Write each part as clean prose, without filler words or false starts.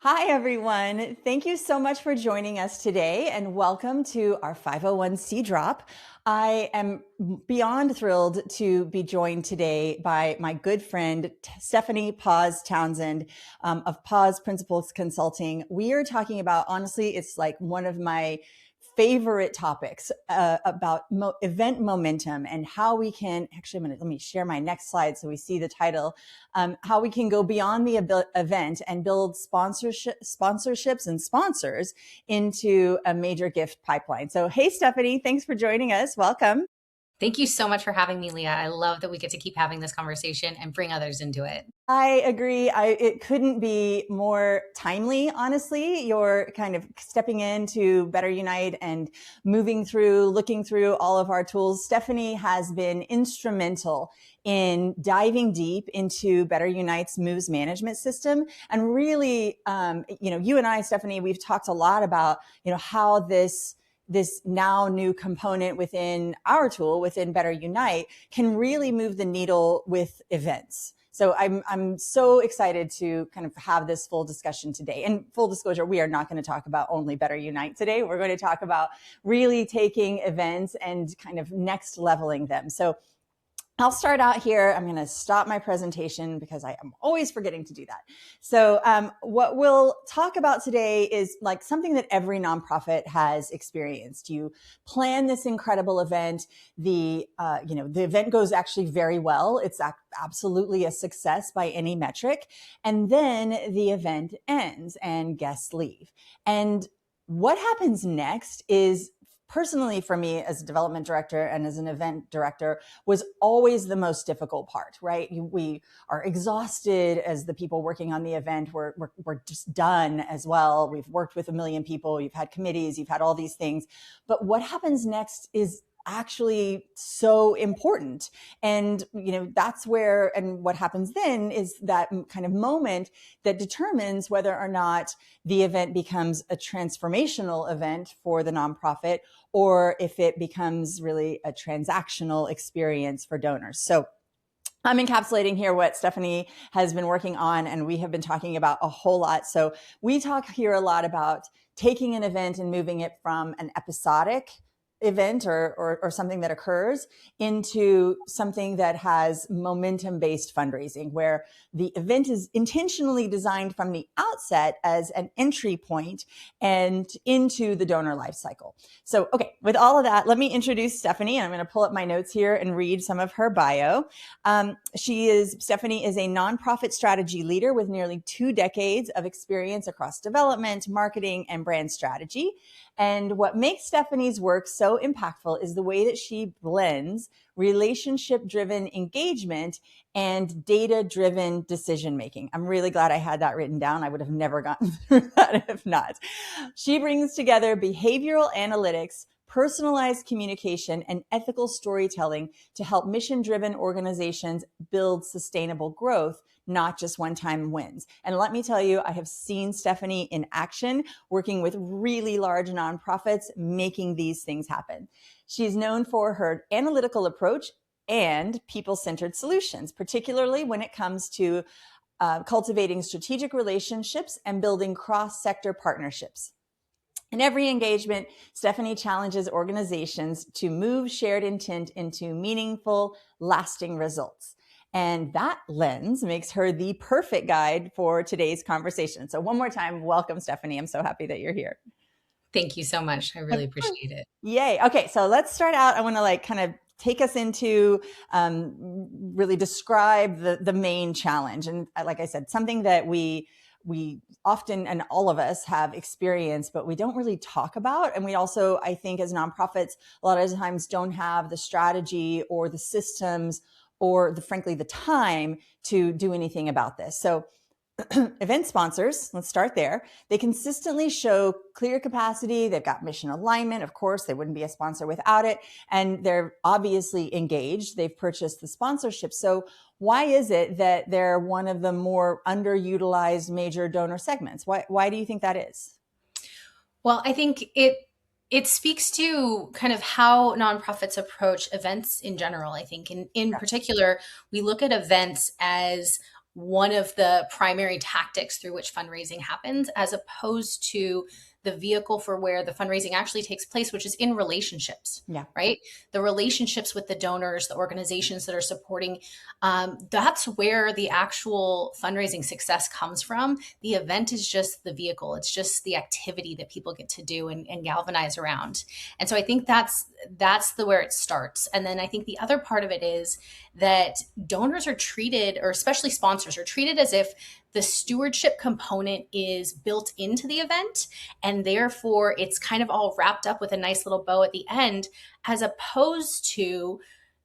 Hi, everyone. Thank you so much for joining us today and welcome to our 501c drop. I am beyond thrilled to be joined today by my good friend, Stephanie Paz Townsend of Paz Principles Consulting. We are talking about, honestly, it's like one of my favorite topics about event momentum and how we can let me share my next slide so we see the title, how we can go beyond the event and build sponsorships and sponsors into a major gift pipeline. So, hey, Stephanie, thanks for joining us. Welcome. Thank you so much for having me, Leah. I love that we get to keep having this conversation and bring others into it. I agree. It couldn't be more timely, honestly. You're kind of stepping into BetterUnite and looking through all of our tools. Stephanie has been instrumental in diving deep into BetterUnite's moves management system. And really, you and I, Stephanie, we've talked a lot about, how this now new component within our tool, within BetterUnite, can really move the needle with events. So I'm so excited to kind of have this full discussion today. And full disclosure, we are not going to talk about only BetterUnite today. We're going to talk about really taking events and kind of next leveling them. So I'll start out here. I'm going to stop my presentation because I am always forgetting to do that. So what we'll talk about today is like something that every nonprofit has experienced. You plan this incredible event. The event goes actually very well. It's absolutely a success by any metric. And then the event ends and guests leave. And what happens next is, personally for me as a development director and as an event director, was always the most difficult part, right? We are exhausted as the people working on the event. We're just done as well. We've worked with a million people. You've had committees, you've had all these things. But what happens next is actually so important. And, that's where, and what happens then is that kind of moment that determines whether or not the event becomes a transformational event for the nonprofit, or if it becomes really a transactional experience for donors. So I'm encapsulating here what Stephanie has been working on, and we have been talking about a whole lot. So we talk here a lot about taking an event and moving it from an episodic event or something that occurs into something that has momentum-based fundraising, where the event is intentionally designed from the outset as an entry point and into the donor life cycle. So, okay, with all of that, let me introduce Stephanie, and I'm going to pull up my notes here and read some of her bio. Stephanie is a nonprofit strategy leader with nearly 2 decades of experience across development, marketing, and brand strategy. And what makes Stephanie's work so impactful is the way that she blends relationship-driven engagement and data-driven decision-making. I'm really glad I had that written down. I would have never gotten through that if not. She brings together behavioral analytics, personalized communication, and ethical storytelling to help mission-driven organizations build sustainable growth, not just one-time wins. And let me tell you, I have seen Stephanie in action working with really large nonprofits, making these things happen. She's known for her analytical approach and people-centered solutions, particularly when it comes to cultivating strategic relationships and building cross-sector partnerships. In every engagement, Stephanie challenges organizations to move shared intent into meaningful, lasting results. And that lens makes her the perfect guide for today's conversation. So one more time, welcome, Stephanie. I'm so happy that you're here. Thank you so much. I Of really course. appreciate it. Yay. Okay, so let's start out. I want to kind of take us into really describe the main challenge. And like I said, something that we often, and all of us, have experienced, but we don't really talk about. And we also, I think, as nonprofits, a lot of times don't have the strategy or the systems or frankly, the time to do anything about this. So event sponsors, let's start there. They consistently show clear capacity. They've got mission alignment. Of course, they wouldn't be a sponsor without it. And they're obviously engaged. They've purchased the sponsorship. So why is it that they're one of the more underutilized major donor segments? Why do you think that is? Well, I think it speaks to kind of how nonprofits approach events in general. I think in Yeah. particular, we look at events as one of the primary tactics through which fundraising happens, as opposed to the vehicle for where the fundraising actually takes place, which is in relationships, Yeah. right? The relationships with the donors, the organizations that are supporting, that's where the actual fundraising success comes from. The event is just the vehicle. It's just the activity that people get to do and galvanize around. And so I think that's the where it starts. And then I think the other part of it is that donors are treated, or especially sponsors are treated, as if the stewardship component is built into the event, and therefore it's kind of all wrapped up with a nice little bow at the end, as opposed to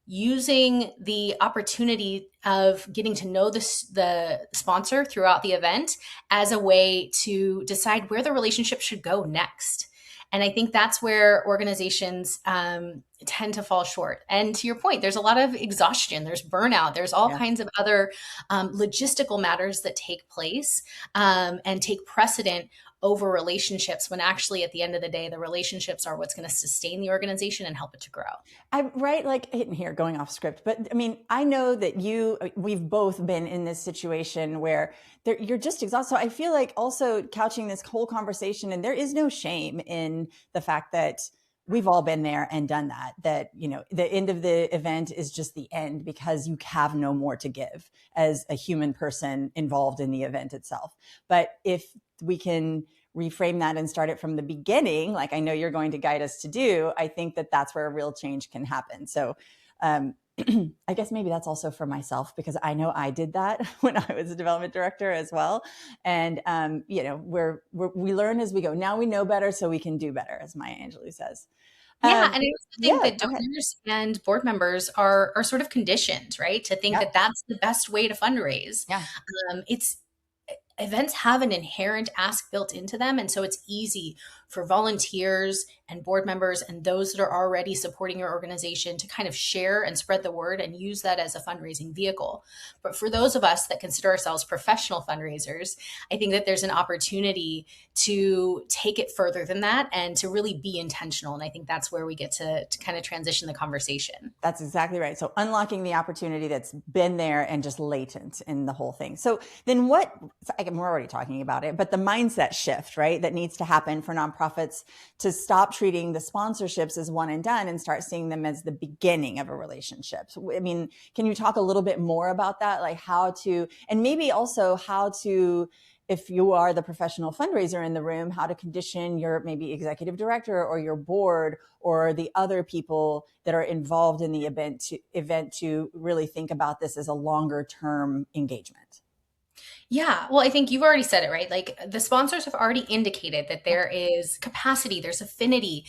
using the opportunity of getting to know the sponsor throughout the event as a way to decide where the relationship should go next. And I think that's where organizations tend to fall short. And to your point, there's a lot of exhaustion, there's burnout, there's all Yeah. kinds of other logistical matters that take place and take precedent over relationships, when actually at the end of the day, the relationships are what's going to sustain the organization and help it to grow. I'm right, like hitting here, going off script, but I mean, I know that we've both been in this situation where you're just exhausted. So I feel like also couching this whole conversation, and there is no shame in the fact that we've all been there and done that, the end of the event is just the end because you have no more to give as a human person involved in the event itself. But if we can reframe that and start it from the beginning, like I know you're going to guide us to do, I think that that's where a real change can happen. So I guess maybe that's also for myself, because I know I did that when I was a development director as well. And, we learn as we go. Now we know better, so we can do better, as Maya Angelou says. Yeah, and I also think Yeah, that go ahead. donors and board members are sort of conditioned, right, to think Yep. that that's the best way to fundraise. Yeah. It's Events have an inherent ask built into them, and so it's easy for volunteers and board members and those that are already supporting your organization to kind of share and spread the word and use that as a fundraising vehicle. But for those of us that consider ourselves professional fundraisers, I think that there's an opportunity to take it further than that and to really be intentional. And I think that's where we get to kind of transition the conversation. That's exactly right. So unlocking the opportunity that's been there and just latent in the whole thing. So then we're already talking about it, but the mindset shift, right, that needs to happen for nonprofits to stop treating the sponsorships as one and done and start seeing them as the beginning of a relationship. So, I mean, can you talk a little bit more about that? Like how to, and maybe also how to, if you are the professional fundraiser in the room, how to condition your maybe executive director or your board or the other people that are involved in the event to really think about this as a longer term engagement. Yeah, well, I think you've already said it, right? Like the sponsors have already indicated that Yep. there is capacity, there's affinity,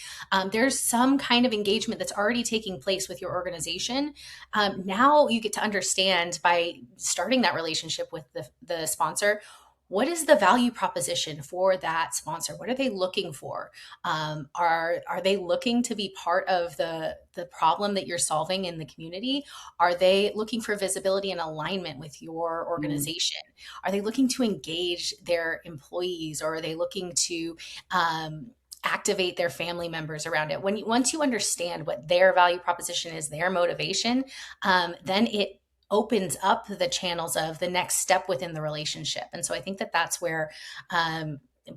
there's some kind of engagement that's already taking place with your organization. Now you get to understand, by starting that relationship with the sponsor, what is the value proposition for that sponsor? What are they looking for? Are they looking to be part of the problem that you're solving in the community? Are they looking for visibility and alignment with your Mm. organization? Are they looking to engage their employees, or are they looking to activate their family members around it? Once you understand what their value proposition is, their motivation, then it opens up the channels of the next step within the relationship. And so I think that that's where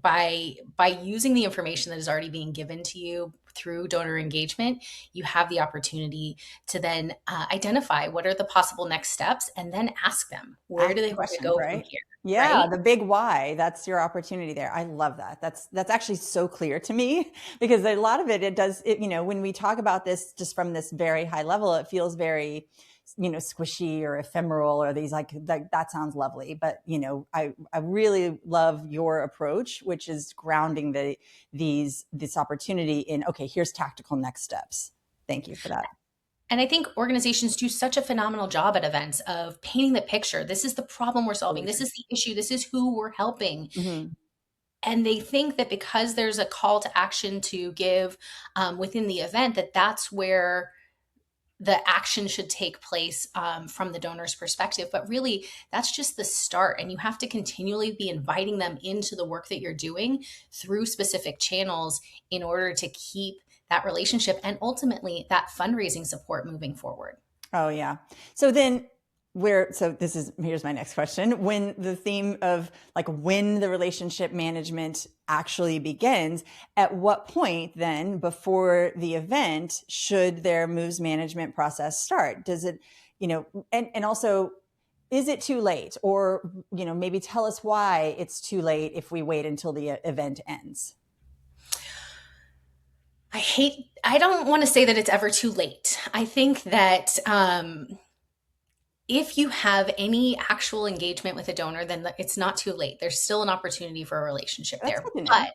by using the information that is already being given to you through donor engagement, you have the opportunity to then identify what are the possible next steps, and then ask them, where Ask do they the want to questions, go from right? here? Yeah, Right. the big why. That's your opportunity there. I love that. That's actually so clear to me because a lot of it does it, when we talk about this just from this very high level, it feels very, squishy or ephemeral, or these like that sounds lovely. But I really love your approach, which is grounding this opportunity in, okay, here's tactical next steps. Thank you for that. And I think organizations do such a phenomenal job at events of painting the picture. This is the problem we're solving. Totally This agree. is the issue. This is who we're helping. Mm-hmm. And they think that because there's a call to action to give within the event, that that's where the action should take place from the donor's perspective. But really, that's just the start. And you have to continually be inviting them into the work that you're doing through specific channels in order to keep that relationship and ultimately that fundraising support moving forward. Oh, yeah. So then so this is, here's my next question. When the theme of like when the relationship management actually begins, at what point then before the event should their moves management process start? Does it, and also, is it too late? Or, maybe tell us why it's too late if we wait until the event ends. I don't want to say that it's ever too late. I think that if you have any actual engagement with a donor, then it's not too late. There's still an opportunity for a relationship That's there. good to know. But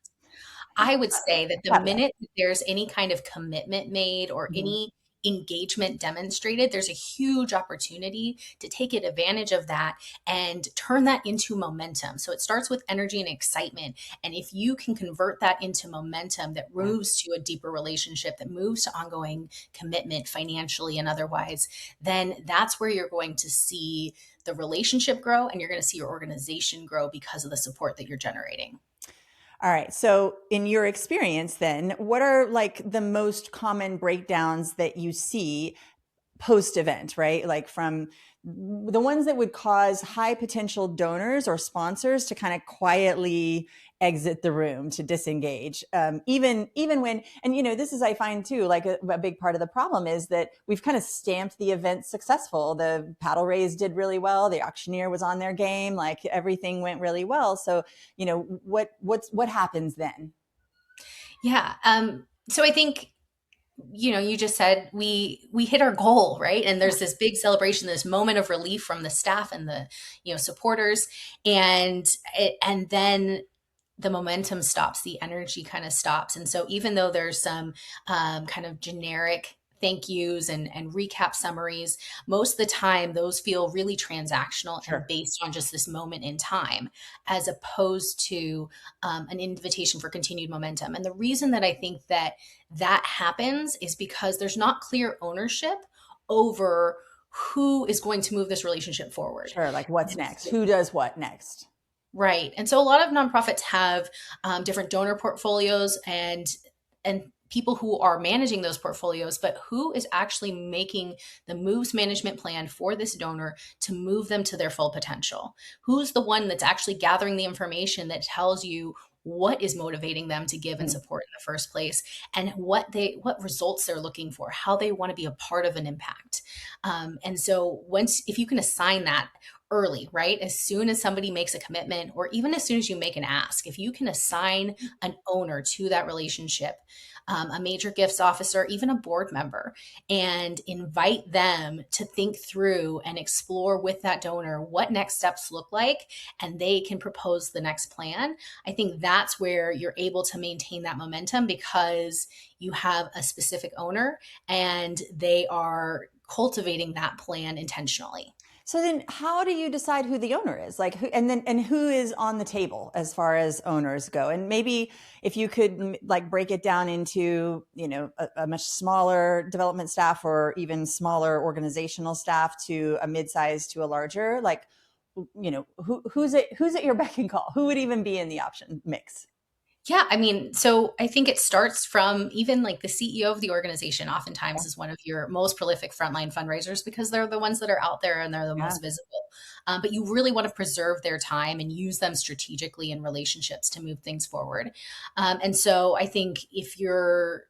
I would say that the Caveat. minute that there's any kind of commitment made or Mhm. any engagement demonstrated, there's a huge opportunity to take advantage of that and turn that into momentum. So it starts with energy and excitement. And if you can convert that into momentum that Yeah. moves to a deeper relationship, that moves to ongoing commitment financially and otherwise, then that's where you're going to see the relationship grow and you're going to see your organization grow because of the support that you're generating. All right. So, in your experience, then, what are like the most common breakdowns that you see post event, right? Like from the ones that would cause high potential donors or sponsors to kind of quietly exit the room, to disengage, even when, and this is, I find too, like a big part of the problem is that we've kind of stamped the event successful. The paddle raise did really well, the auctioneer was on their game, like everything went really well. So what happens then? Yeah. So I think, you just said we hit our goal, right? And Yeah, there's this big celebration, this moment of relief from the staff and the supporters, and then the momentum stops, the energy kind of stops. And so even though there's some kind of generic thank yous and recap summaries, most of the time those feel really transactional and sure. based on just this moment in time, as opposed to an invitation for continued momentum. And the reason that I think that that happens is because there's not clear ownership over who is going to move this relationship forward. Sure. Like what's next? Who does what next? Right. And so a lot of nonprofits have different donor portfolios and people who are managing those portfolios, but who is actually making the moves management plan for this donor to move them to their full potential? Who's the one that's actually gathering the information that tells you what is motivating them to give and Hmm. support in the first place, and what results they're looking for, how they want to be a part of an impact. And so once, if you can assign that early, right? As soon as somebody makes a commitment, or even as soon as you make an ask, if you can assign an owner to that relationship, a major gifts officer, even a board member, and invite them to think through and explore with that donor what next steps look like, and they can propose the next plan. I think that's where you're able to maintain that momentum because you have a specific owner and they are cultivating that plan intentionally. So then how do you decide who the owner is? Like who, and who is on the table as far as owners go? And maybe if you could like break it down into, a much smaller development staff or even smaller organizational staff to a mid-size to a larger, like, who's at your beck and call? Who would even be in the option mix? Yeah, I mean, so I think it starts from even like the CEO of the organization oftentimes is one of your most prolific frontline fundraisers because they're the ones that are out there and they're the Yeah. most visible. But you really want to preserve their time and use them strategically in relationships to move things forward. And so I think if you're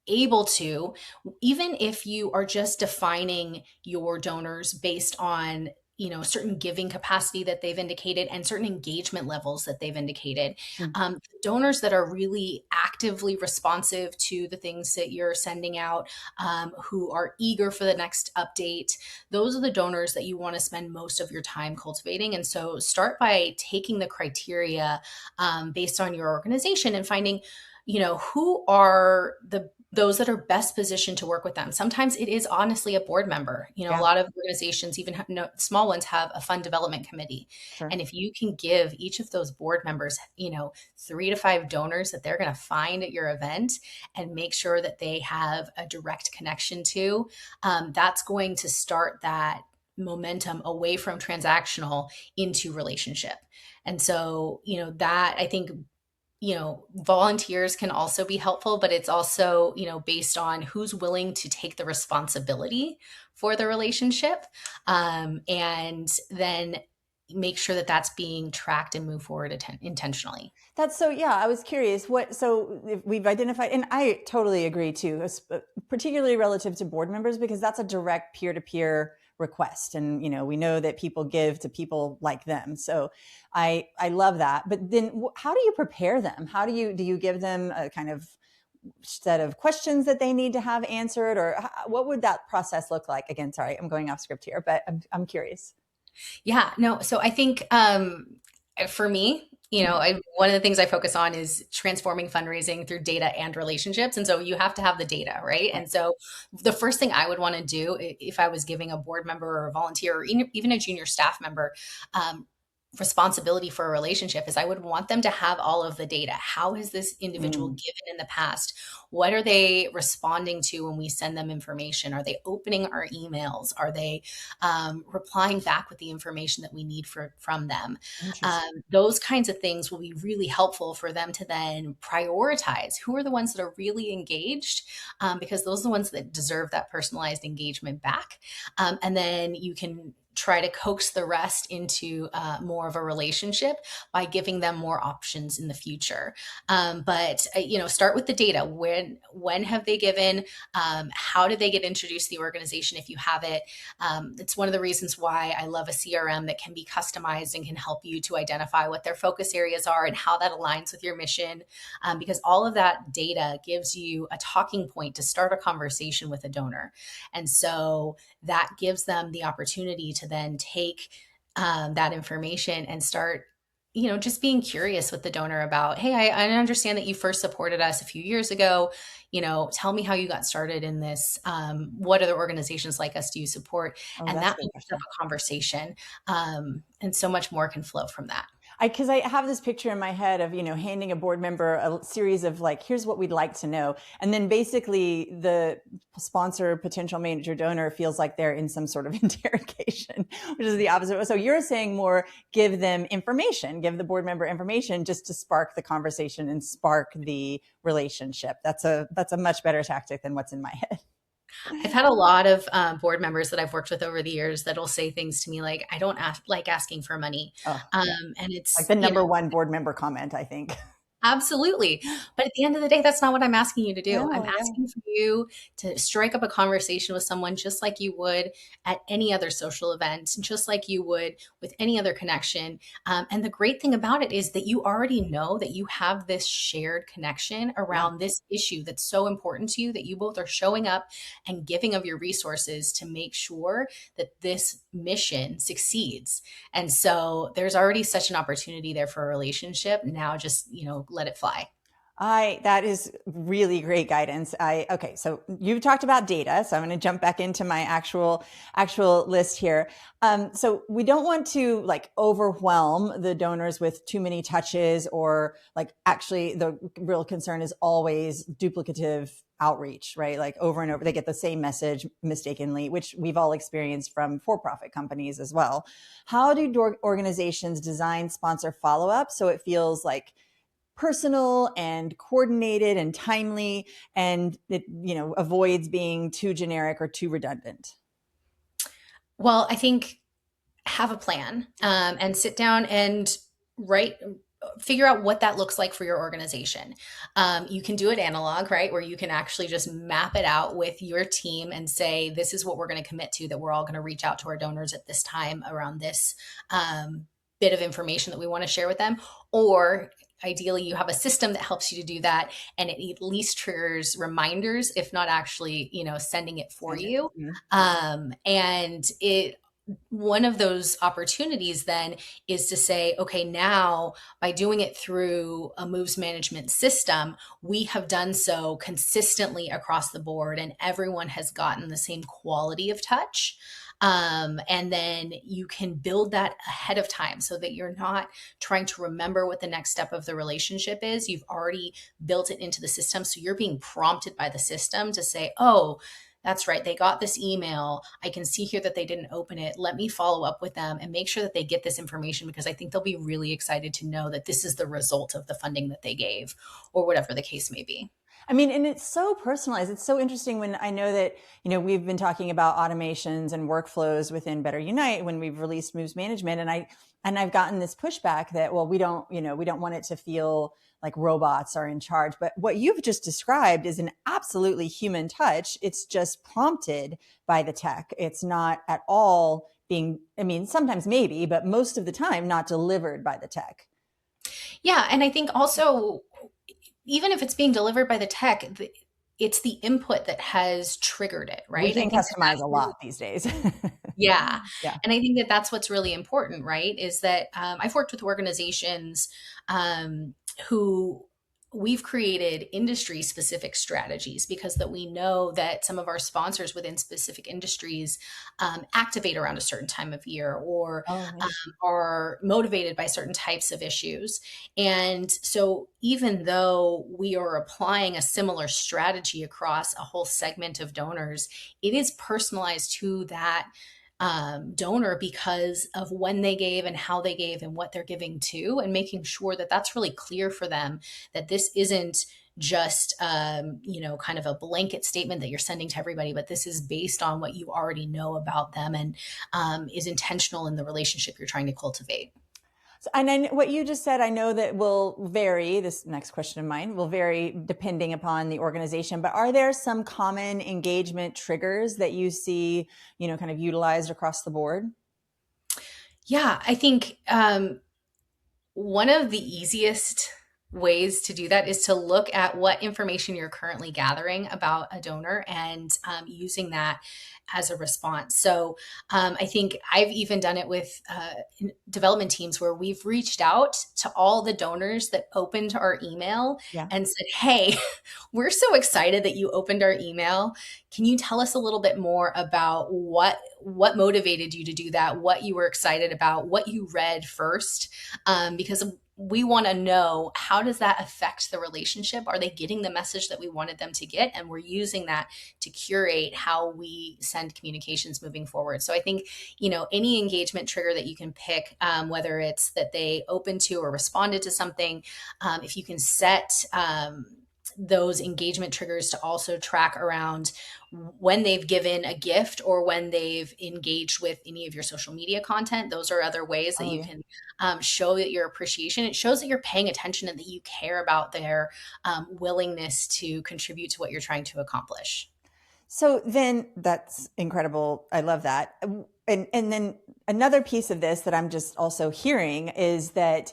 able to, even if you are just defining your donors based on certain giving capacity that they've indicated and certain engagement levels that they've indicated, Hmm. donors that are really actively responsive to the things that you're sending out, who are eager for the next update, those are the donors that you want to spend most of your time cultivating. And so start by taking the criteria based on your organization and finding who are those that are best positioned to work with them. Sometimes it is honestly a board member. A Yeah, lot of organizations, even small ones, have a fund development committee. sure. And if you can give each of those board members, 3 to 5 donors that they're going to find at your event and make sure that they have a direct connection to, that's going to start that momentum away from transactional into relationship. And so, that I think volunteers can also be helpful, but it's also, based on who's willing to take the responsibility for the relationship. And then make sure that that's being tracked and move forward intentionally. That's so, yeah, I was curious so if we've identified, and I totally agree too, particularly relative to board members, because that's a direct peer to peer request. And, we know that people give to people like them. So I love that. But then how do you prepare them? Do you give them a kind of set of questions that they need to have answered, or what would that process look like? Again, sorry, I'm going off script here, but I'm curious. Yeah, no. So I think for me, one of the things I focus on is transforming fundraising through data and relationships. And so you have to have the data, right? Right. And so the first thing I would want to do if I was giving a board member or a volunteer or even a junior staff member responsibility for a relationship is I would want them to have all of the data. How has this individual Mm, given in the past? What are they responding to when we send them information? Are they opening our emails? Are they replying back with the information that we need from them? interesting. Those kinds of things will be really helpful for them to then prioritize who are the ones that are really engaged, because those are the ones that deserve that personalized engagement back. And then you can try to coax the rest into more of a relationship by giving them more options in the future. But start with the data. When have they given? How did they get introduced to the organization? If you have it, it's one of the reasons why I love a CRM that can be customized and can help you to identify what their focus areas are and how that aligns with your mission. Because all of that data gives you a talking point to start a conversation with a donor, and so that gives them the opportunity to then take that information and start just being curious with the donor about, hey, I understand that you first supported us a few years ago. Tell me how you got started in this. What other organizations like us do you support? Oh, And that's that opens up interesting. a conversation. And so much more can flow from that. Because I have this picture in my head of, handing a board member a series of like, here's what we'd like to know. And then basically the sponsor, potential manager, donor feels like they're in some sort of interrogation, which is the opposite. So you're saying more give them information, give the board member information just to spark the conversation and spark the relationship. That's a much better tactic than what's in my head. I've had a lot of board members that I've worked with over the years that'll say things to me like, I don't like asking for money. Oh, yeah. And Like it's, the number one board member comment, I think. absolutely. But at the end of the day, that's not what I'm asking you to do. I'm No, yeah. asking for you to strike up a conversation with someone just like you would at any other social event, just like you would with any other connection. And the great thing about it is that you already know that you have this shared connection Yeah. around this issue that's so important to you that you both are showing up and giving of your resources to make sure that this mission succeeds. And so there's already such an opportunity there for a relationship. Now just, let it fly. That is really great guidance. Okay, so you've talked about data, so I'm going to jump back into my actual list here. So we don't want to like overwhelm the donors with too many touches, or like actually the real concern is always duplicative outreach, right? Like over and over, they get the same message mistakenly, which we've all experienced from for-profit companies as well. How do organizations design sponsor follow-up so it feels like personal and coordinated and timely, and it avoids being too generic or too redundant? Well, I think have a plan, and sit down and write figure out what that looks like for your organization. You can do it analog, right? Where you can actually just map it out with your team and say, this is what we're going to commit to, that we're all going to reach out to our donors at this time around this bit of information that we want to share with them. Or ideally, you have a system that helps you to do that, and it at least triggers reminders, if not actually, sending it for Send it. you. Mhm. And it one of those opportunities then is to say, okay, now by doing it through a moves management system, we have done so consistently across the board and everyone has gotten the same quality of touch. And then you can build that ahead of time so that you're not trying to remember what the next step of the relationship is. You've already built it into the system. So you're being prompted by the system to say, oh, that's right, they got this email. I can see here that they didn't open it. Let me follow up with them and make sure that they get this information, because I think they'll be really excited to know that this is the result of the funding that they gave, or whatever the case may be. I mean, and it's so personalized. It's so interesting when I know that, we've been talking about automations and workflows within BetterUnite when we've released moves management. And I've gotten this pushback that, well, we don't want it to feel like robots are in charge. But what you've just described is an absolutely human touch. It's just prompted by the tech. It's not at all being, I mean, sometimes maybe, but most of the time not delivered by the tech. Yeah. And I think also, even if it's being delivered by the tech, it's the input that has triggered it, We right? I can think that customize that's a really, lot these days. yeah. Yeah. And I think that that's what's really important, right? Is that I've worked with organizations who we've created industry specific strategies, because that we know that some of our sponsors within specific industries activate around a certain time of year, or Oh, interesting. are motivated by certain types of issues. And so even though we are applying a similar strategy across a whole segment of donors, it is personalized to that donor because of when they gave and how they gave and what they're giving to, and making sure that that's really clear for them, that this isn't just kind of a blanket statement that you're sending to everybody, but this is based on what you already know about them, and is intentional in the relationship you're trying to cultivate. And then what you just said, I know that will vary. This next question of mine will vary depending upon the organization, but are there some common engagement triggers that you see, kind of utilized across the board? Yeah, I think one of the easiest ways to do that is to look at what information you're currently gathering about a donor, and using that as a response. So I think I've even done it with development teams, where we've reached out to all the donors that opened our email Yeah. and said, hey, we're so excited that you opened our email. Can you tell us a little bit more about what motivated you to do that, what you were excited about, what you read first? Because we want to know, how does that affect the relationship? Are they getting the message that we wanted them to get? And we're using that to curate how we send communications moving forward. So I think, any engagement trigger that you can pick, whether it's that they opened to or responded to something, if you can set those engagement triggers to also track around when they've given a gift or when they've engaged with any of your social media content. Those are other ways that Oh, you yeah. can show that your appreciation. It shows that you're paying attention and that you care about their willingness to contribute to what you're trying to accomplish. So then that's incredible. I love that. And then another piece of this that I'm just also hearing is that,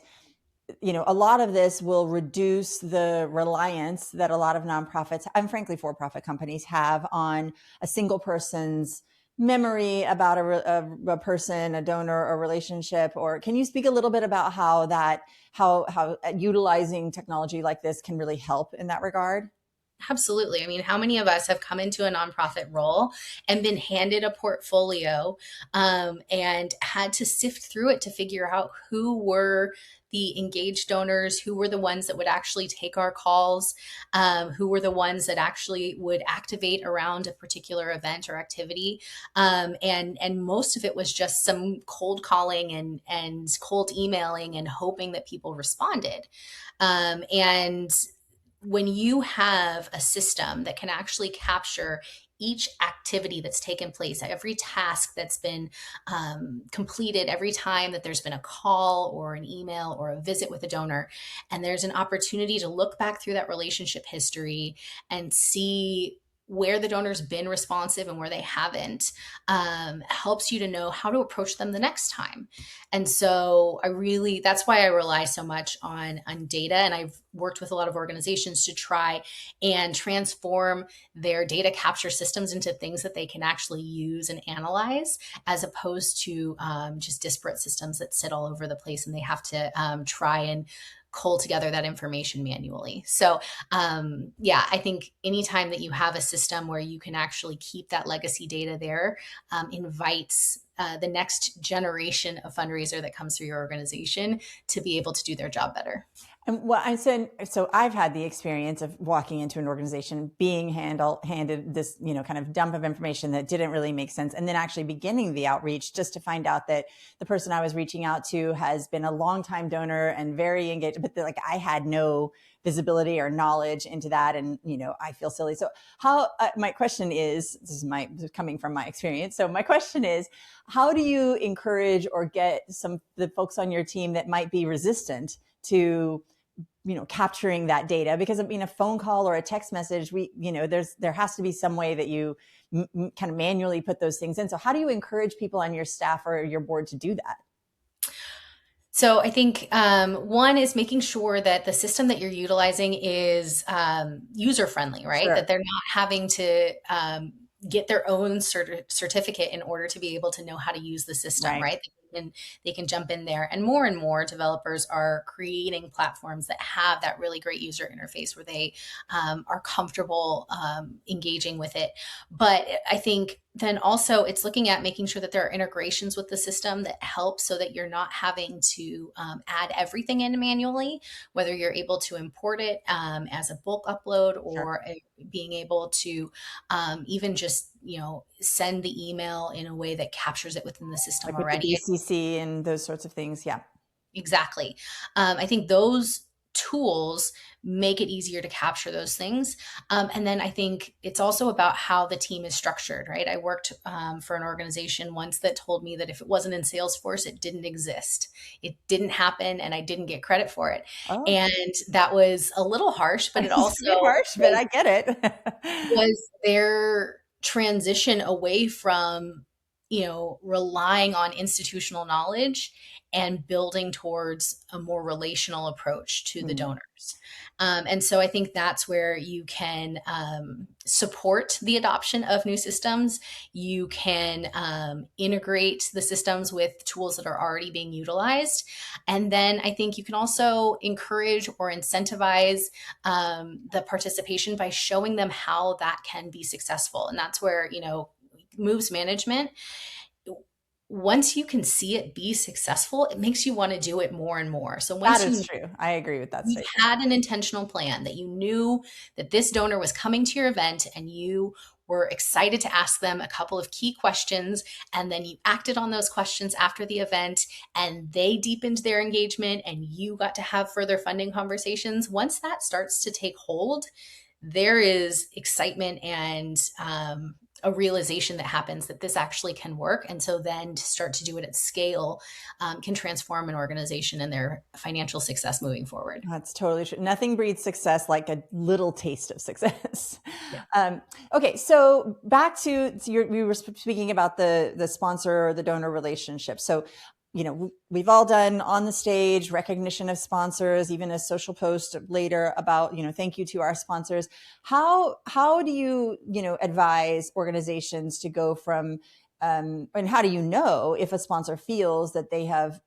a lot of this will reduce the reliance that a lot of nonprofits and frankly for-profit companies have on a single person's memory about a person, a donor, a relationship. Or can you speak a little bit about how utilizing technology like this can really help in that regard? Absolutely. I mean, how many of us have come into a nonprofit role and been handed a portfolio, and had to sift through it to figure out who were the engaged donors, who were the ones that would actually take our calls, who were the ones that actually would activate around a particular event or activity, and most of it was just some cold calling and cold emailing and hoping that people responded, and when you have a system that can actually capture each activity that's taken place, every task that's been completed, every time that there's been a call or an email or a visit with a donor, and there's an opportunity to look back through that relationship history and see where the donor's been responsive and where they haven't, helps you to know how to approach them the next time. And so that's why I rely so much on data. And I've worked with a lot of organizations to try and transform their data capture systems into things that they can actually use and analyze, as opposed to just disparate systems that sit all over the place and they have to try and cull together that information manually. So, yeah, I think anytime that you have a system where you can actually keep that legacy data there, invites the next generation of fundraiser that comes through your organization to be able to do their job better. And what I said, so I've had the experience of walking into an organization, being handed this, kind of dump of information that didn't really make sense, and then actually beginning the outreach just to find out that the person I was reaching out to has been a longtime donor and very engaged, but like I had no visibility or knowledge into that, and I feel silly. So how? My question is, this is coming from my experience. So my question is, how do you encourage or get the folks on your team that might be resistant to capturing that data? Because a phone call or a text message, there has to be some way that you kind of manually put those things in. So how do you encourage people on your staff or your board to do that? So I think one is making sure that the system that you're utilizing is user friendly, right? That Sure. they're not having to get their own certificate in order to be able to know how to use the system, Right. right? They can jump in there. And more developers are creating platforms that have that really great user interface where they are comfortable engaging with it. But I think then also it's looking at making sure that there are integrations with the system that help so that you're not having to add everything in manually, whether you're able to import it as a bulk upload Sure. or being able to even just send the email in a way that captures it within the system Like with the already. BCC and those sorts of things. Yeah. Exactly. I think those tools make it easier to capture those things. And then I think it's also about how the team is structured, right? I worked for an organization once that told me that if it wasn't in Salesforce, it didn't exist. It didn't happen, and I didn't get credit for it. Oh, And that was a little harsh, but it it's a also bit harsh, but I get it. was their transition away from relying on institutional knowledge and building towards a more relational approach to the Mm. donors. And so I think that's where you can support the adoption of new systems. You can integrate the systems with tools that are already being utilized. And then I think you can also encourage or incentivize the participation by showing them how that can be successful. And that's where, moves management, once you can see it be successful, it makes you want to do it more and more. So That once is you true. I agree with that you statement. had an intentional plan that you knew that this donor was coming to your event and you were excited to ask them a couple of key questions, and then you acted on those questions after the event and they deepened their engagement and you got to have further funding conversations. Once that starts to take hold, there is excitement and a realization that happens that this actually can work. And so then to start to do it at scale can transform an organization and their financial success moving forward. That's totally true. Nothing breeds success like a little taste of success. Yeah. Okay, so back to we were speaking about the sponsor or the donor relationship. So, we've all done on the stage recognition of sponsors, even a social post later about, thank you to our sponsors. How do you, advise organizations to go from and how do you know if a sponsor feels that they have,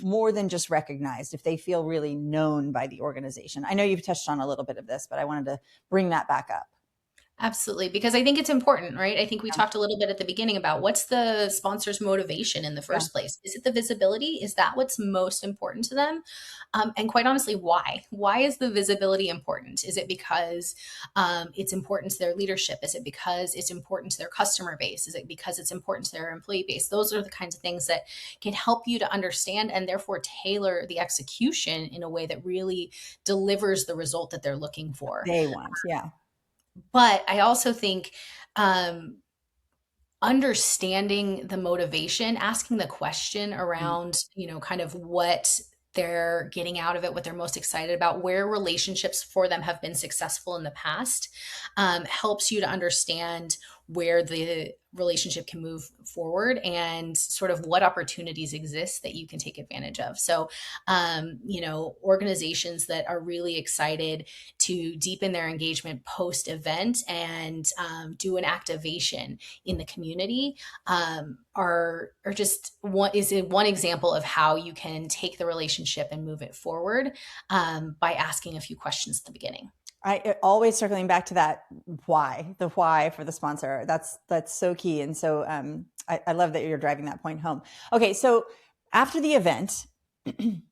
more than just recognized, if they feel really known by the organization? I know you've touched on a little bit of this, but I wanted to bring that back up. Absolutely, because I think it's important, right? I think we Yeah. talked a little bit at the beginning about what's the sponsor's motivation in the Yeah. first place. Is it the visibility? Is that what's most important to them? And quite honestly, why? Why is the visibility important? Is it because it's important to their leadership? Is it because it's important to their customer base? Is it because it's important to their employee base? Those are the kinds of things that can help you to understand and therefore tailor the execution in a way that really delivers the result that they're looking for. They want. Yeah. But I also think understanding the motivation, asking the question Mm. around, kind of what they're getting out of it, what they're most excited about, where relationships for them have been successful in the past, helps you to understand where the relationship can move forward and sort of what opportunities exist that you can take advantage of. So, organizations that are really excited to deepen their engagement post event and do an activation in the community are just one example of how you can take the relationship and move it forward by asking a few questions at the beginning. Always circling back to that the why for the sponsor. That's so key. And so I love that you're driving that point home. Okay, so after the event,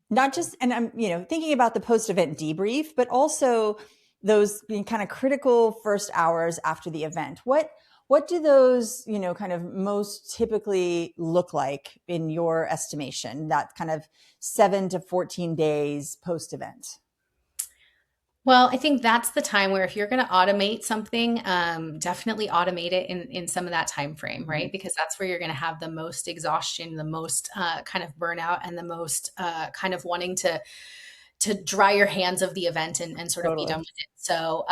Not just, and I'm, thinking about the post event debrief, but also those kind of critical first hours after the event. What do those, kind of most typically look like in your estimation, that kind of 7 to 14 days post event? Well, I think that's the time where if you're going to automate something, definitely automate it in some of that time frame, Mm-hmm. right? Because that's where you're going to have the most exhaustion, the most kind of burnout, and the most kind of wanting to dry your hands of the event and sort of be done Totally. with it. So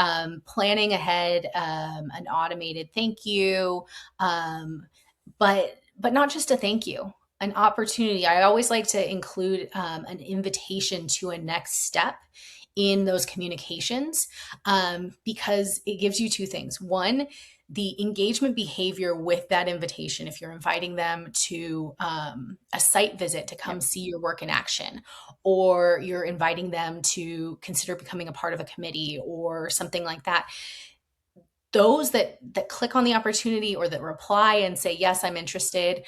planning ahead, an automated thank you, but not just a thank you, an opportunity. I always like to include an invitation to a next step in those communications, because it gives you two things. One, the engagement behavior with that invitation, if you're inviting them to a site visit to come Yep. see your work in action, or you're inviting them to consider becoming a part of a committee or something like that, those that click on the opportunity or that reply and say yes, I'm interested,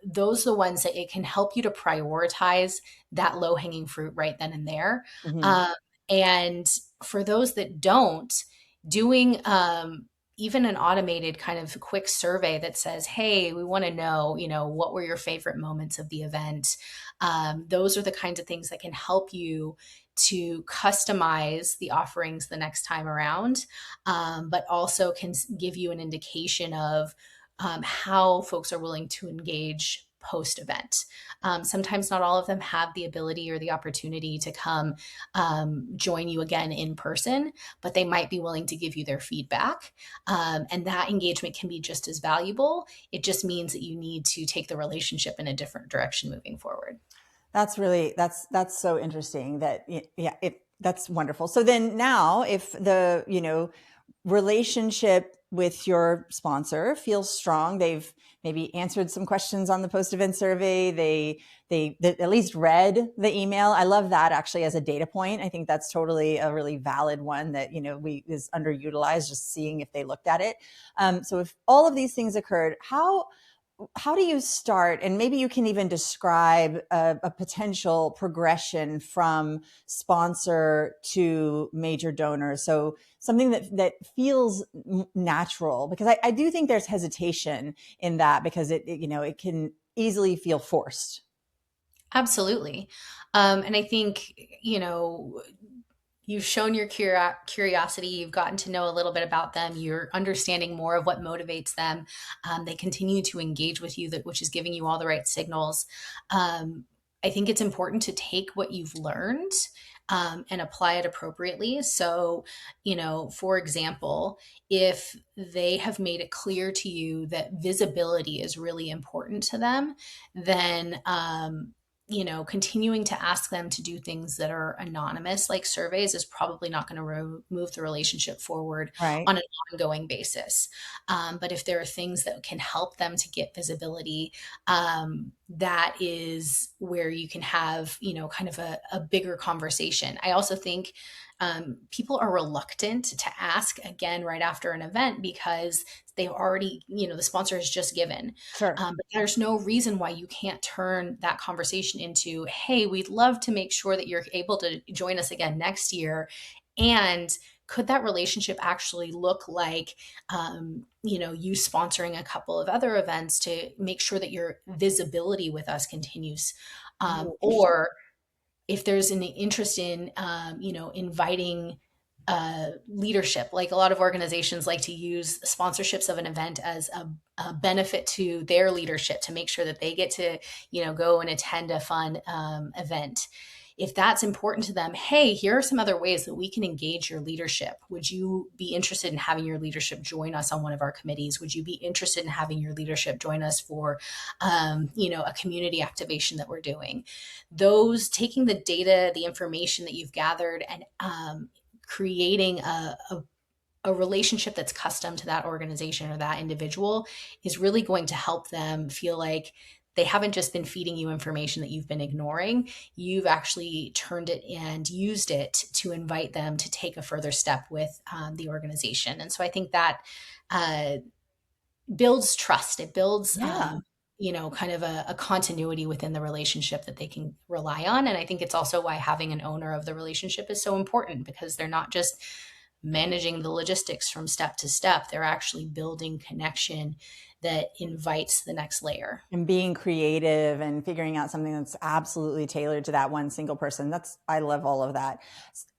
those are the ones that it can help you to prioritize that low hanging fruit right then and there. Mm-hmm. um, and for those that don't, doing even an automated kind of quick survey that says, hey, we want to know, what were your favorite moments of the event. Those are the kinds of things that can help you to customize the offerings the next time around, but also can give you an indication of how folks are willing to engage post event. Sometimes not all of them have the ability or the opportunity to come join you again in person, but they might be willing to give you their feedback. And that engagement can be just as valuable. It just means that you need to take the relationship in a different direction moving forward. That's so interesting that, yeah, that's wonderful. So then now if the, relationship with your sponsor feels strong, they've maybe answered some questions on the post event survey, they at least read the email. I love that actually as a data point. I think that's totally a really valid one that, we is underutilized, just seeing if they looked at it. So if all of these things occurred, how do you start, and maybe you can even describe a potential progression from sponsor to major donor, so something that feels natural, because I do think there's hesitation in that, because it can easily feel forced. Absolutely. And I think, you've shown your curiosity, you've gotten to know a little bit about them, you're understanding more of what motivates them. They continue to engage with you, which is giving you all the right signals. um, I think it's important to take what you've learned and apply it appropriately. So, for example, if they have made it clear to you that visibility is really important to them, then continuing to ask them to do things that are anonymous, like surveys, is probably not going to move the relationship forward Right. on an ongoing basis. But if there are things that can help them to get visibility, that is where you can have, kind of a bigger conversation. I also think people are reluctant to ask again right after an event because they've already, the sponsor has just given. Sure. But there's no reason why you can't turn that conversation into, hey, we'd love to make sure that you're able to join us again next year. And could that relationship actually look like, you sponsoring a couple of other events to make sure that your visibility with us continues? Ooh, interesting. Or if there's an interest in, inviting leadership, like a lot of organizations like to use sponsorships of an event as a benefit to their leadership to make sure that they get to, go and attend a fun event. If that's important to them, hey, here are some other ways that we can engage your leadership. Would you be interested in having your leadership join us on one of our committees? Would you be interested in having your leadership join us for, a community activation that we're doing? Those, taking the data, the information that you've gathered, and creating a relationship that's custom to that organization or that individual is really going to help them feel like they haven't just been feeding you information that you've been ignoring. You've actually turned it and used it to invite them to take a further step with the organization. And so I think that uh, builds trust. It builds Yeah. kind of a continuity within the relationship that they can rely on. And I think it's also why having an owner of the relationship is so important, because they're not just managing the logistics from step to step, they're actually building connection that invites the next layer. And being creative and figuring out something that's absolutely tailored to that one single person. I love all of that.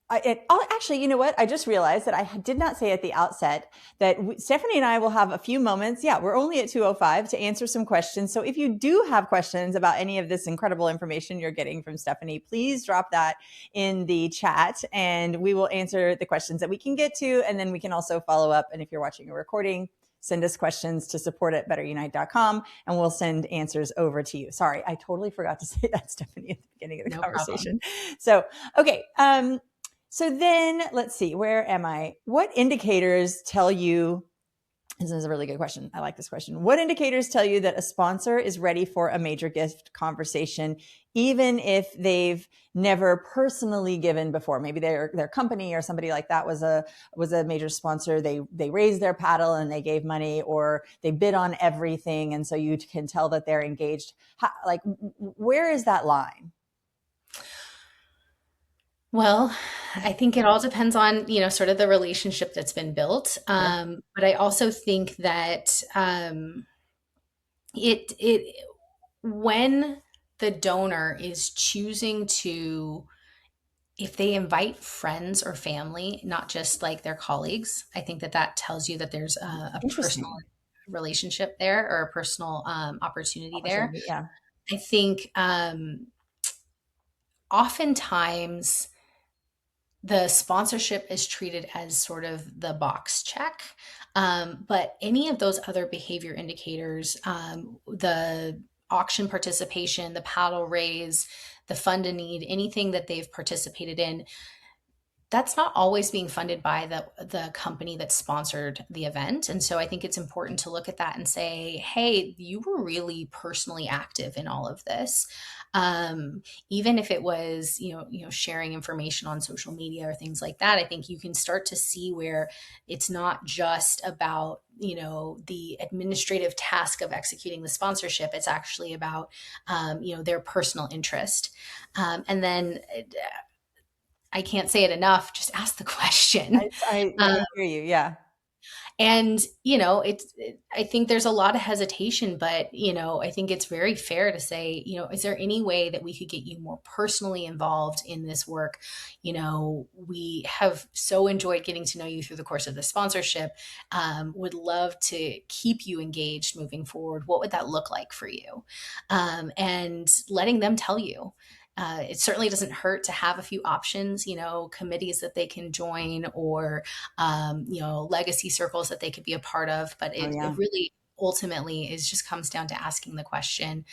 Actually, you know what? I just realized that I did not say at the outset that Stephanie and I will have a few moments. Yeah, we're only at 2:05 to answer some questions. So if you do have questions about any of this incredible information you're getting from Stephanie, please drop that in the chat and we will answer the questions that we can get to. And then we can also follow up. And if you're watching a recording, send us questions to support@betterunite.com and we'll send answers over to you. Sorry, I totally forgot to say that, Stephanie, at the beginning of the conversation. Problem. So, okay. So then let's see, where am I? What indicators tell you, this is a really good question. I like this question. What indicators tell you that a sponsor is ready for a major gift conversation, even if they've never personally given before? Maybe their company or somebody like that was a major sponsor. They raised their paddle and they gave money, or they bid on everything. And so you can tell that they're engaged. Where is that line? Well, I think it all depends on, sort of the relationship that's been built. But I also think that when the donor is choosing to, if they invite friends or family, not just like their colleagues, I think that tells you that there's a personal relationship there, or a personal opportunity there. Yeah. I think oftentimes the sponsorship is treated as sort of the box check. But any of those other behavior indicators, the auction participation, the paddle raise, the fund a need, anything that they've participated in, that's not always being funded by the company that sponsored the event. And so I think it's important to look at that and say, hey, you were really personally active in all of this. Even if it was, sharing information on social media or things like that, I think you can start to see where it's not just about, the administrative task of executing the sponsorship. It's actually about, their personal interest. And then I can't say it enough, just ask the question. I hear you. Yeah. And, I think there's a lot of hesitation, but, I think it's very fair to say, is there any way that we could get you more personally involved in this work? We have so enjoyed getting to know you through the course of the sponsorship. Would love to keep you engaged moving forward. What would that look like for you? And letting them tell you. It certainly doesn't hurt to have a few options, committees that they can join, or, legacy circles that they could be a part of. But it really ultimately just comes down to asking the question,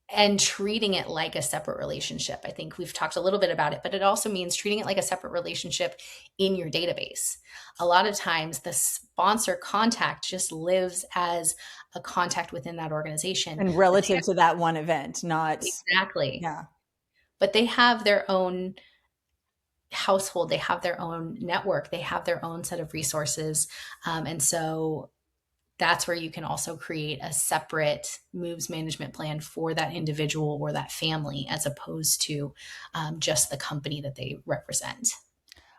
and treating it like a separate relationship. I think we've talked a little bit about it, but it also means treating it like a separate relationship in your database. A lot of times the sponsor contact just lives as a contact within that organization. And relative to that one event, not exactly. Yeah. But they have their own household, they have their own network, they have their own set of resources. And so that's where you can also create a separate moves management plan for that individual or that family, as opposed to just the company that they represent.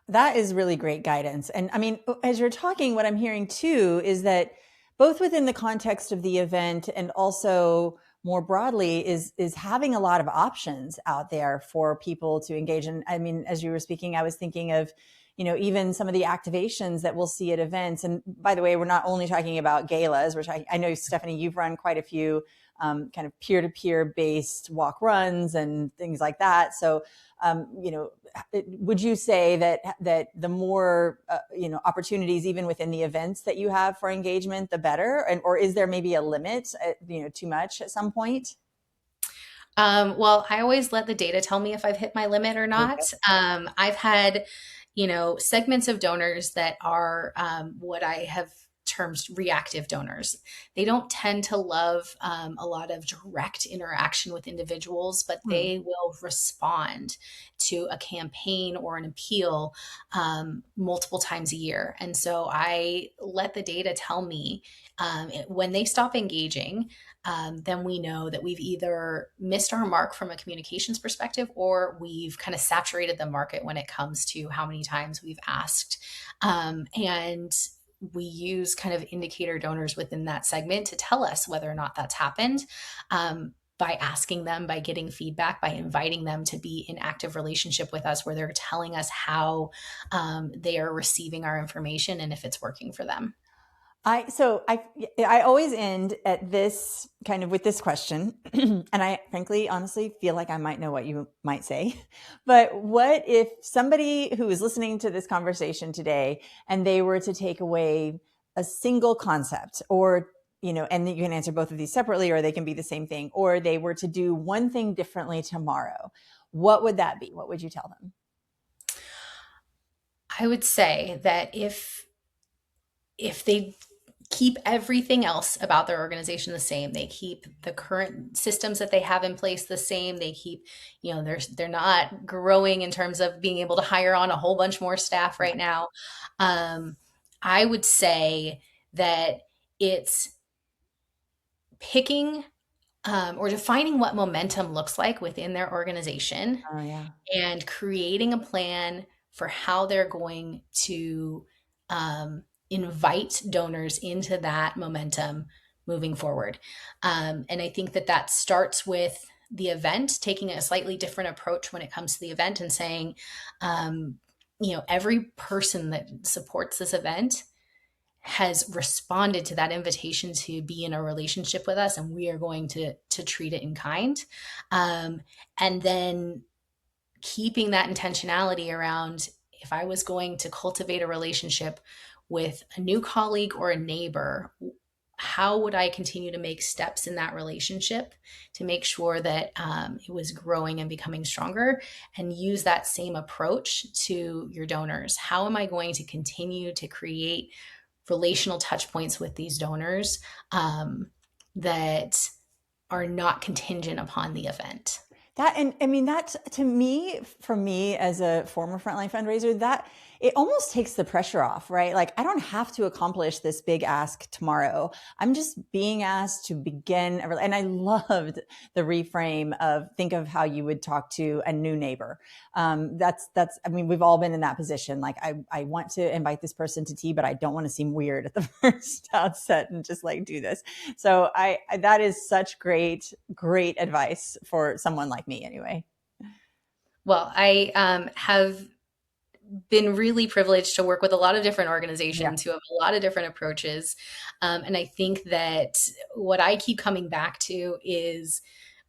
That is really great guidance. And I mean, as you're talking, what I'm hearing too is that both within the context of the event and also more broadly is having a lot of options out there for people to engage in. I mean, as you were speaking, I was thinking of, even some of the activations that we'll see at events. And by the way, we're not only talking about galas, I know, Stephanie, you've run quite a few kind of peer-to-peer based walk runs and things like that. So, would you say that the more, opportunities even within the events that you have for engagement, the better? Or is there maybe a limit, too much at some point? Well, I always let the data tell me if I've hit my limit or not. Okay. I've had, segments of donors that are what I have terms reactive donors. They don't tend to love a lot of direct interaction with individuals, but Hmm. they will respond to a campaign or an appeal multiple times a year. And so I let the data tell me when they stop engaging, then we know that we've either missed our mark from a communications perspective, or we've kind of saturated the market when it comes to how many times we've asked. And we use kind of indicator donors within that segment to tell us whether or not that's happened. By asking them, by getting feedback, by inviting them to be in active relationship with us, where they're telling us how they are receiving our information and if it's working for them. I always end at this kind of with this question, and I frankly, honestly feel like I might know what you might say. But what if somebody who is listening to this conversation today and they were to take away a single concept, or and you can answer both of these separately, or they can be the same thing, or they were to do one thing differently tomorrow, what would that be? What would you tell them? I would say that if they keep everything else about their organization the same, they keep the current systems that they have in place the same, they keep, they're not growing in terms of being able to hire on a whole bunch more staff Yeah. right now. um, I would say that it's picking or defining what momentum looks like within their organization, Oh, yeah. and creating a plan for how they're going to invite donors into that momentum moving forward. And I think that that starts with the event, taking a slightly different approach when it comes to the event and saying, every person that supports this event has responded to that invitation to be in a relationship with us, and we are going to treat it in kind. And then keeping that intentionality around, if I was going to cultivate a relationship with a new colleague or a neighbor, how would I continue to make steps in that relationship to make sure that it was growing and becoming stronger? And use that same approach to your donors. How am I going to continue to create relational touch points with these donors that are not contingent upon the event? That, and I mean, that to me, for me as a former frontline fundraiser, that it almost takes the pressure off, right? Like, I don't have to accomplish this big ask tomorrow. I'm just being asked to begin and I loved the reframe of, think of how you would talk to a new neighbor. I mean, we've all been in that position. Like, I want to invite this person to tea, but I don't want to seem weird at the first outset and just like do this. So that is such great advice for someone like me anyway. Well, I have been really privileged to work with a lot of different Yeah. organizations who have a lot of different approaches. And I think that what I keep coming back to is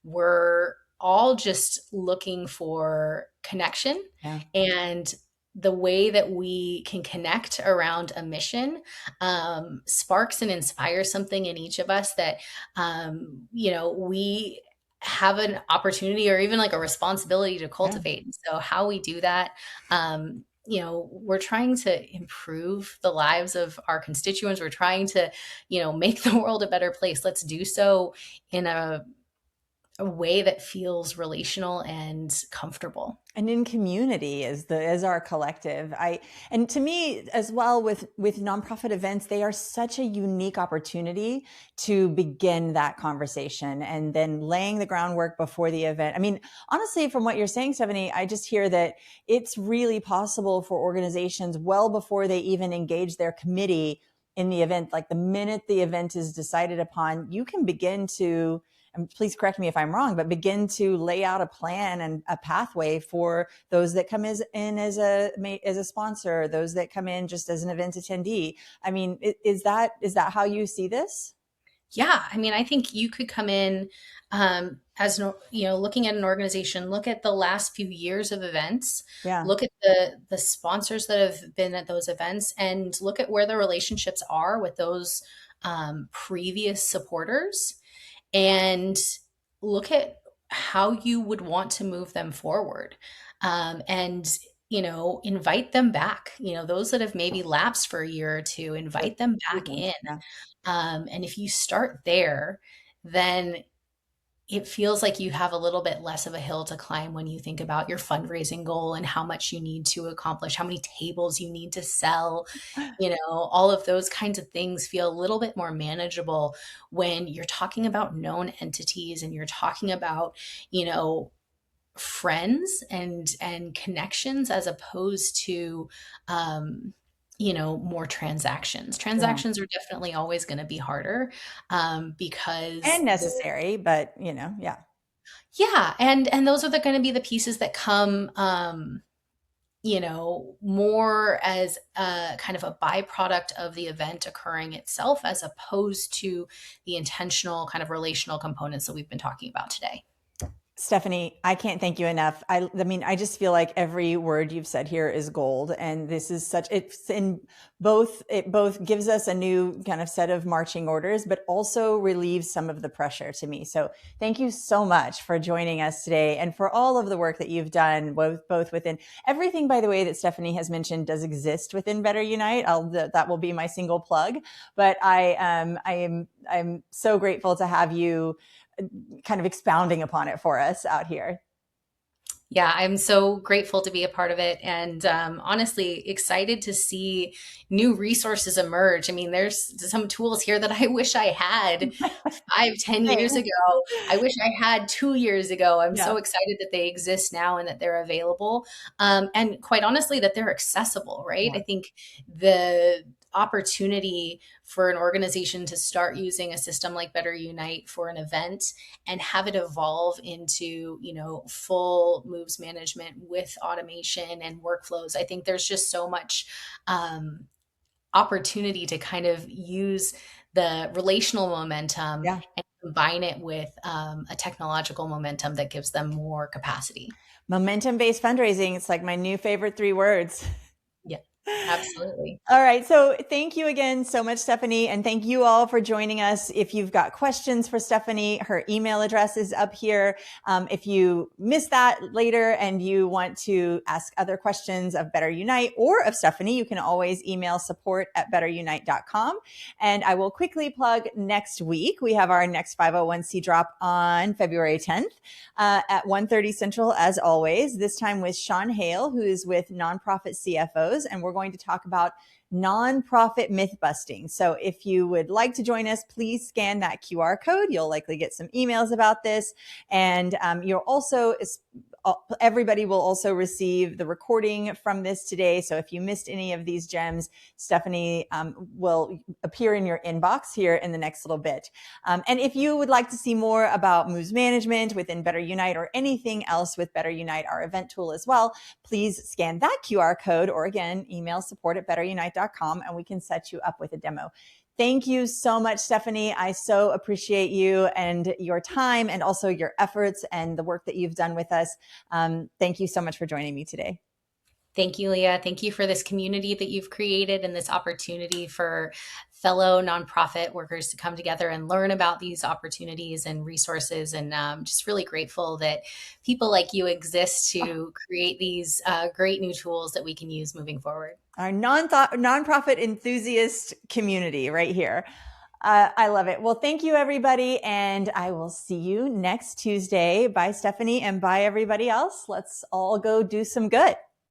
we're all just looking for connection, Yeah. and the way that we can connect around a mission sparks and inspires something in each of us that, we have an opportunity or even like a responsibility to Yeah. cultivate. And so how we do that, we're trying to improve the lives of our constituents. We're trying to, make the world a better place. Let's do so in a way that feels relational and comfortable. And in community as our collective. And to me as well, with nonprofit events, they are such a unique opportunity to begin that conversation and then laying the groundwork before the event. I mean, honestly, from what you're saying, Stephanie, I just hear that it's really possible for organizations well before they even engage their committee in the event. Like, the minute the event is decided upon, you can begin to, and please correct me if I'm wrong, but begin to lay out a plan and a pathway for those that come in as a sponsor, those that come in just as an event attendee. I mean, is that how you see this? Yeah, I mean, I think you could come in as looking at an organization, look at the last few years of events, Yeah. look at the sponsors that have been at those events, and look at where the relationships are with those previous supporters, and look at how you would want to move them forward. And invite them back. Those that have maybe lapsed for a year or two, Good. invite them Good back one. in. Yeah. And if you start there, then it feels like you have a little bit less of a hill to climb when you think about your fundraising goal and how much you need to accomplish, how many tables you need to sell. All of those kinds of things feel a little bit more manageable when you're talking about known entities and you're talking about, you know, friends and connections as opposed to more Yeah. transactions are definitely always going to be harder because And necessary, but yeah. yeah, and those are going to be the pieces that come more as a kind of a byproduct of the event occurring itself as opposed to the intentional kind of relational components that we've been talking about today. Stephanie, I can't thank you enough. I mean, I just feel like every word you've said here is gold. And this is it both gives us a new kind of set of marching orders, but also relieves some of the pressure to me. So thank you so much for joining us today and for all of the work that you've done, both within everything, by the way, that Stephanie has mentioned does exist within Better Unite. That will be my single plug. But I'm so grateful to have you kind of expounding upon it for us out here. Yeah, I'm so grateful to be a part of it and honestly excited to see new resources emerge. I mean, there's some tools here that I wish I had 5, 10 years Same. ago. I wish I had 2 years ago. I'm Yeah. so excited that they exist now and that they're available. And quite honestly, that they're accessible, right? Yeah. I think the opportunity for an organization to start using a system like Better Unite for an event and have it evolve into full moves management with automation and workflows. I think there's just so much opportunity to kind of use the relational momentum Yeah. and combine it with a technological momentum that gives them more capacity. Momentum based fundraising. It's like my new favorite 3 words. Yeah, absolutely. All right. So thank you again so much, Stephanie. And thank you all for joining us. If you've got questions for Stephanie, her email address is up here. If you missed that later and you want to ask other questions of Better Unite or of Stephanie, you can always email support@betterunite.com. And I will quickly plug next week. We have our next 501c drop on February 10th at 1:30 Central, as always, this time with Sean Hale, who is with Nonprofit CFOs. And we're going to talk about nonprofit myth busting. So if you would like to join us, please scan that QR code. You'll likely get some emails about this. And you'll also, everybody will also receive the recording from this today. So if you missed any of these gems, Stephanie will appear in your inbox here in the next little bit. And if you would like to see more about moves management within Better Unite or anything else with Better Unite, our event tool as well, please scan that QR code or again, email support@betterunite.com and we can set you up with a demo. Thank you so much, Stephanie. I so appreciate you and your time and also your efforts and the work that you've done with us. Thank you so much for joining me today. Thank you, Leah. Thank you for this community that you've created and this opportunity for fellow nonprofit workers to come together and learn about these opportunities and resources. And just really grateful that people like you exist to create these great new tools that we can use moving forward. Our nonprofit enthusiast community right here. I love it. Well, thank you, everybody. And I will see you next Tuesday. Bye, Stephanie, and bye, everybody else. Let's all go do some good.